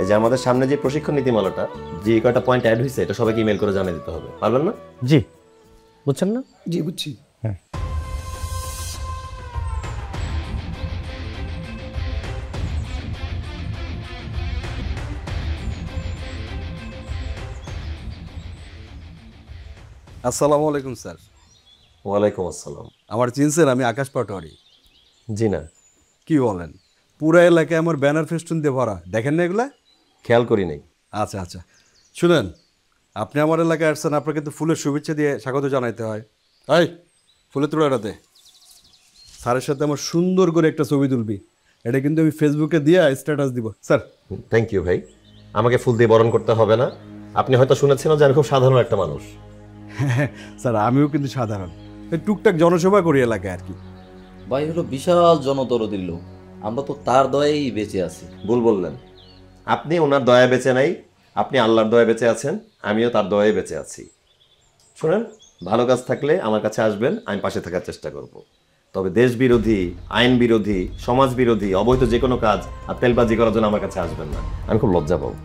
এই যে আমাদের সামনে যে প্রশিক্ষণ নীতিমালাটা যে কয়টা পয়েন্ট অ্যাড হয়েছে এটা সবাইকে ইমেল করে জানিয়ে দিতে হবে, পারবেন না? জি, বুঝছেন না? জি বুঝছি। আসসালামু আলাইকুম স্যার। ওয়ালাইকুম আসসালাম। আমার চিনছেন? আমি আকাশ পাটোয়ারি। জি না, কি বলেন, পুরা এলাকায় আমার ব্যানার ফেস্টুন দিয়ে ভরা, দেখেন না এগুলা? খেয়াল করি নাই। আচ্ছা আচ্ছা, শুনেন, আপনি আমার এলাকায় আসছেন, আপনাকে তো ফুলের শুভেচ্ছা দিয়ে স্বাগত জানাইতে হয়। এই ফুলের তোড়াটাতে স্যারের সাথে আমার সুন্দর করে একটা ছবি তুলবি, এটা কিন্তু আমি ফেসবুকে দিয়ে স্ট্যাটাস দিব। স্যার থ্যাংক ইউ ভাই, আমাকে ফুল দিয়ে বরণ করতে হবে না। আপনি হয়তো শুনেছেন যে আমি খুব সাধারণ একটা মানুষ। স্যার আমিও কিন্তু সাধারণ, এই টুকটাক জনসভা করি এলাকায় আর কি। ভাই হলো বিশাল জনদরদির লোক, আমরা তো তার দয়েই বেঁচে আছি। ভুল বললেন, আপনি ওনার দয়া বেঁচে নাই, আপনি আল্লাহর দয়া বেঁচে আছেন, আমিও তার দয়ায় বেঁচে আছি। শুনেন, ভালো কাজ থাকলে আমার কাছে আসবেন, আমি পাশে থাকার চেষ্টা করব। তবে দেশ বিরোধী, আইন বিরোধী, সমাজ বিরোধী, অবৈধ যে কোনো কাজ আর তেলবাজি করার জন্য আমার কাছে আসবেন না, আমি খুব লজ্জা পাবো।